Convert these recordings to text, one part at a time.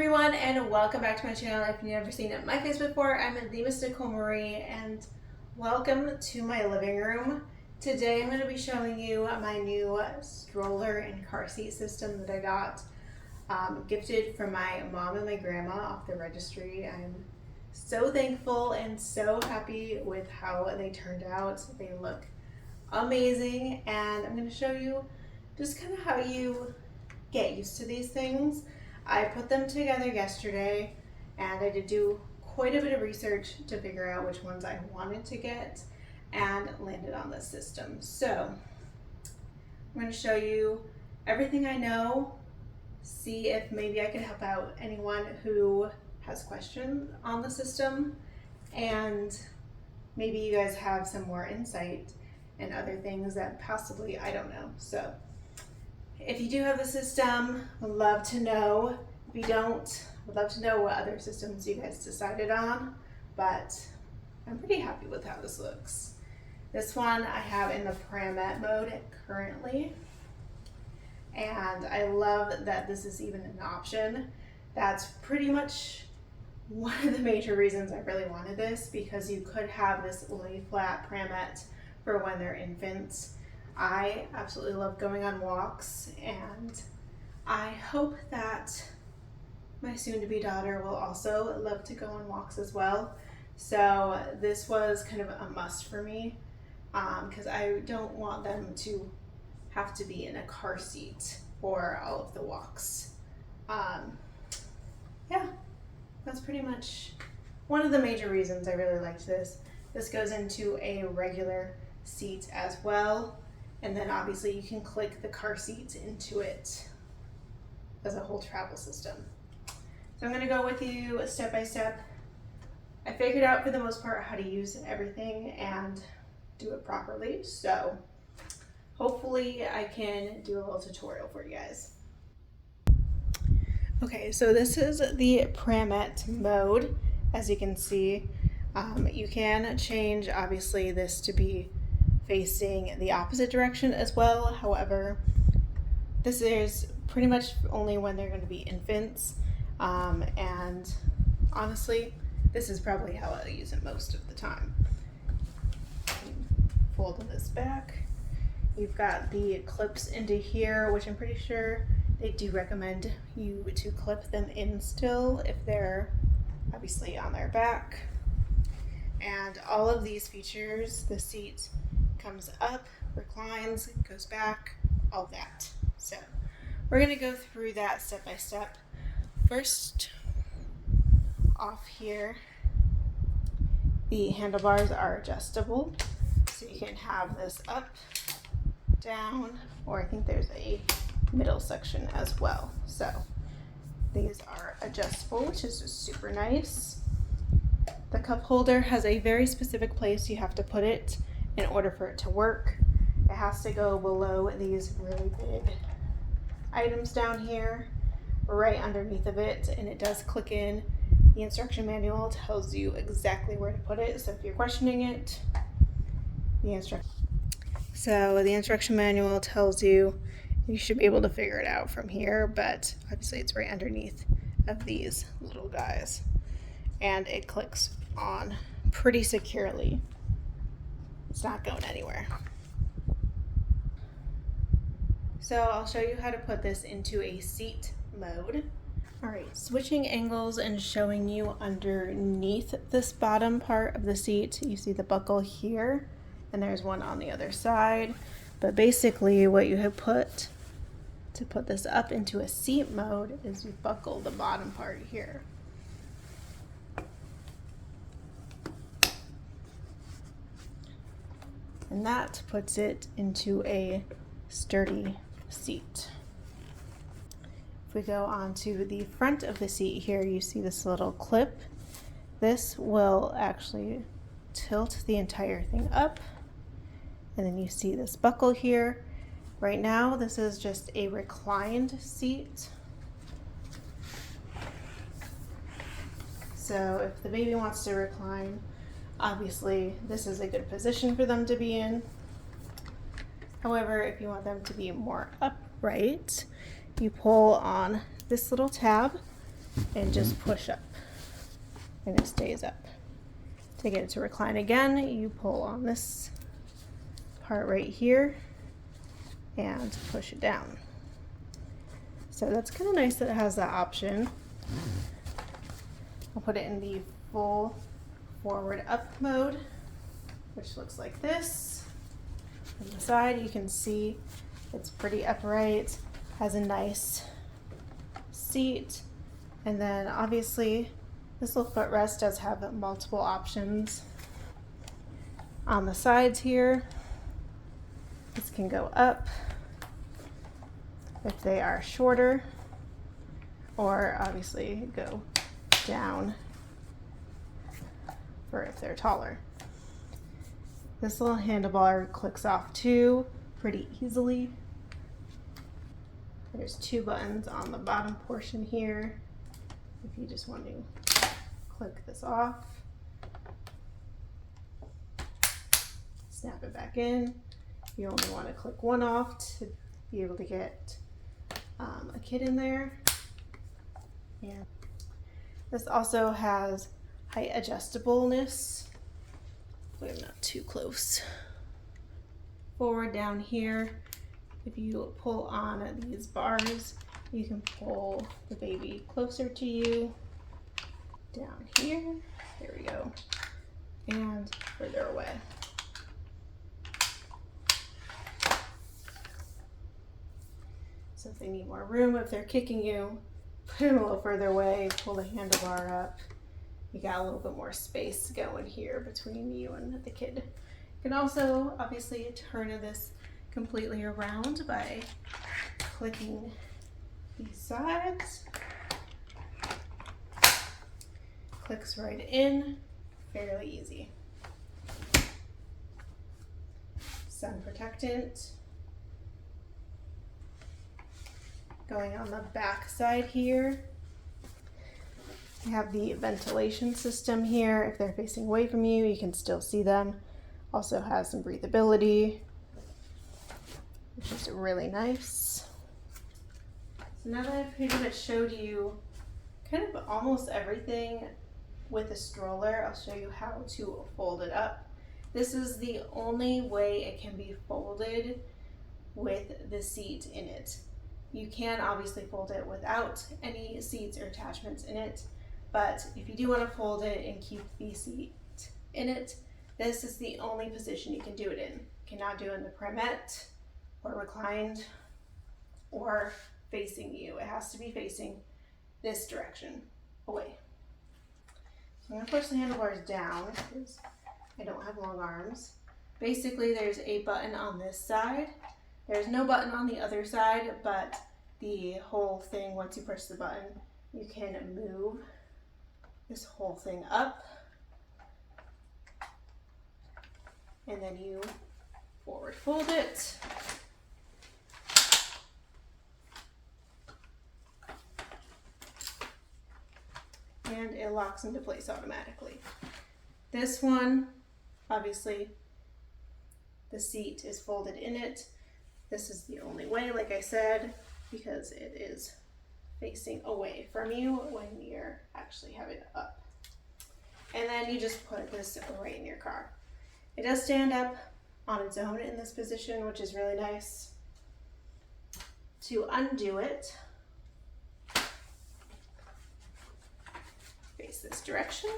everyone, and welcome back to my channel. If you've never seen my face before, I'm themissnicolemarie, and welcome to my living room. Today I'm going to be showing you my new stroller and car seat system that I got gifted from my mom and my grandma off the registry. I'm so thankful and so happy with how they turned out. They look amazing, and I'm going to show you just kind of how you get used to these things. I put them together yesterday, and I did do quite a bit of research to figure out which ones I wanted to get and landed on this system. So I'm going to show you everything I know, see if maybe I can help out anyone who has questions on the system, and maybe you guys have some more insight and other things that possibly I don't know. So if you do have the system, I'd love to know. If you don't, I'd love to know what other systems you guys decided on, but I'm pretty happy with how this looks. This one I have in the Pramette mode currently, and I love that this is even an option. That's pretty much one of the major reasons I really wanted this, because you could have this lay flat Pramette for when they're infants. I absolutely love going on walks, and I hope that my soon-to-be daughter will also love to go on walks as well. So this was kind of a must for me, because I don't want them to have to be in a car seat for all of the walks. Yeah, that's pretty much one of the major reasons I really liked this. This goes into a regular seat as well. And then obviously you can click the car seat into it as a whole travel system. So I'm gonna go with you step by step. I figured out for the most part how to use everything and do it properly. So hopefully I can do a little tutorial for you guys. Okay, so this is the Pramette mode. As you can see, you can change obviously this to be facing the opposite direction as well. However, this is pretty much only when they're going to be infants, and honestly this is probably how I use it most of the time. Folding this back, you've got the clips into here, which I'm pretty sure they do recommend you to clip them in still if they're obviously on their back. And all of these features, the seat comes up, reclines, goes back, all that. So we're going to go through that step by step. First off here, the handlebars are adjustable, so you can have this up, down, or I think there's a middle section as well. So these are adjustable, which is just super nice. The cup holder has a very specific place you have to put it in order for it to work. It has to go below these really big items down here, right underneath of it, and it does click in. The instruction manual tells you exactly where to put it, so if you're questioning it, the instruction manual tells you should be able to figure it out from here, but obviously it's right underneath of these little guys, and it clicks on pretty securely. It's not going anywhere. So I'll show you how to put this into a seat mode. All right, switching angles and showing you underneath this bottom part of the seat. You see the buckle here, and there's one on the other side. But basically what you have put to put this up into a seat mode is you buckle the bottom part here. And that puts it into a sturdy seat. If we go on to the front of the seat here, you see this little clip. This will actually tilt the entire thing up. And then you see this buckle here. Right now, this is just a reclined seat. So if the baby wants to recline, obviously this is a good position for them to be in. However, if you want them to be more upright, you pull on this little tab and just push up and it stays up. To get it to recline again, you pull on this part right here and push it down. So that's kind of nice that it has that option. I'll put it in the full forward up mode, which looks like this. On the side, you can see it's pretty upright, has a nice seat, and then obviously this little footrest does have multiple options. On the sides here, this can go up if they are shorter, or obviously go down for if they're taller. This little handlebar clicks off too pretty easily. There's 2 buttons on the bottom portion here if you just want to click this off. Snap it back in. You only want to click one off to be able to get a kid in there. And this also has height adjustableness. Hopefully I'm not too close. Forward down here, if you pull on these bars, you can pull the baby closer to you. Down here, there we go, and further away. So if they need more room, if they're kicking you, put them a little further away, pull the handlebar up. You got a little bit more space going here between you and the kid. You can also obviously turn this completely around by clicking these sides. Clicks right in, fairly easy. Sun protectant. Going on the back side here, you have the ventilation system here. If they're facing away from you, you can still see them. Also has some breathability, which is really nice. So now that I've pretty much showed you kind of almost everything with the stroller, I'll show you how to fold it up. This is the only way it can be folded with the seat in it. You can obviously fold it without any seats or attachments in it, but if you do want to fold it and keep the seat in it, this is the only position you can do it in. You cannot do it in the primette or reclined or facing you. It has to be facing this direction, away. So I'm going to push the handlebars down because I don't have long arms. Basically, there's a button on this side. There's no button on the other side, but the whole thing, once you push the button, you can move this whole thing up. And then you forward fold it. And it locks into place automatically. This one, obviously, the seat is folded in it. This is the only way, like I said, because it is facing away from you when you're actually having it up. And then you just put this right in your car. It does stand up on its own in this position, which is really nice. To undo it, face this direction.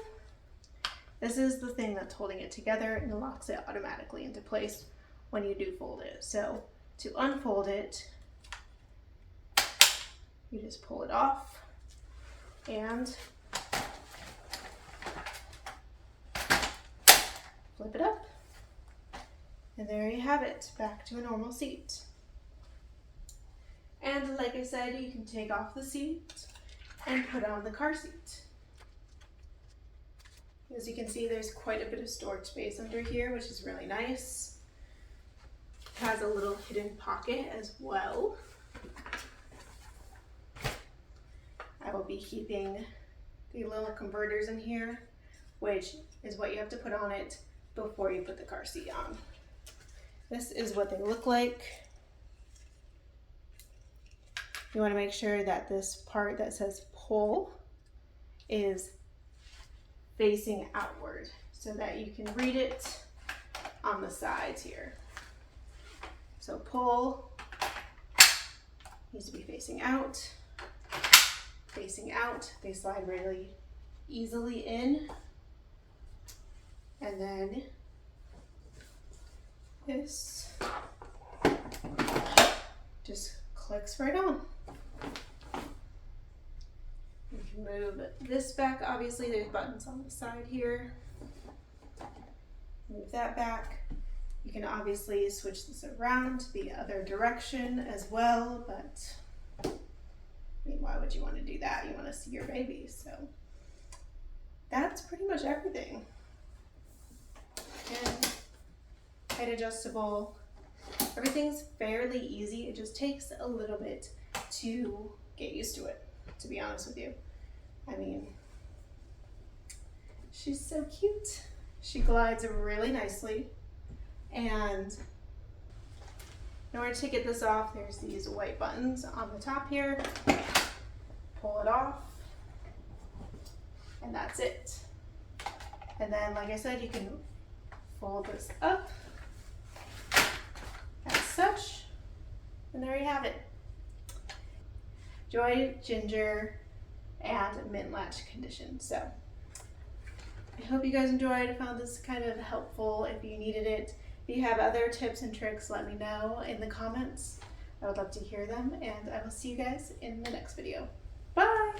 This is the thing that's holding it together and locks it automatically into place when you do fold it. So to unfold it, you just pull it off and flip it up. And there you have it, back to a normal seat. And like I said, you can take off the seat and put on the car seat. As you can see, there's quite a bit of storage space under here, which is really nice. It has a little hidden pocket as well. I will be keeping the little converters in here, which is what you have to put on it before you put the car seat on. This is what they look like. You want to make sure that this part that says pull is facing outward so that you can read it on the sides here. So pull needs to be facing out, they slide really easily in, and then this just clicks right on. You can move this back, obviously there's buttons on the side here. Move that back. You can obviously switch this around the other direction as well, but I mean, why would you want to do that? You want to see your baby, so that's pretty much everything. And height adjustable. Everything's fairly easy. It just takes a little bit to get used to it, to be honest with you. I mean, she's so cute. She glides really nicely. And in order to get this off, there's these white buttons on the top here. Pull it off, and that's it. And then, like I said, you can fold this up as such, and there you have it. Joy, Ginger, and Mint Latch condition. So I hope you guys enjoyed, found this kind of helpful if you needed it. If you have other tips and tricks, let me know in the comments. I would love to hear them, and I will see you guys in the next video. Bye!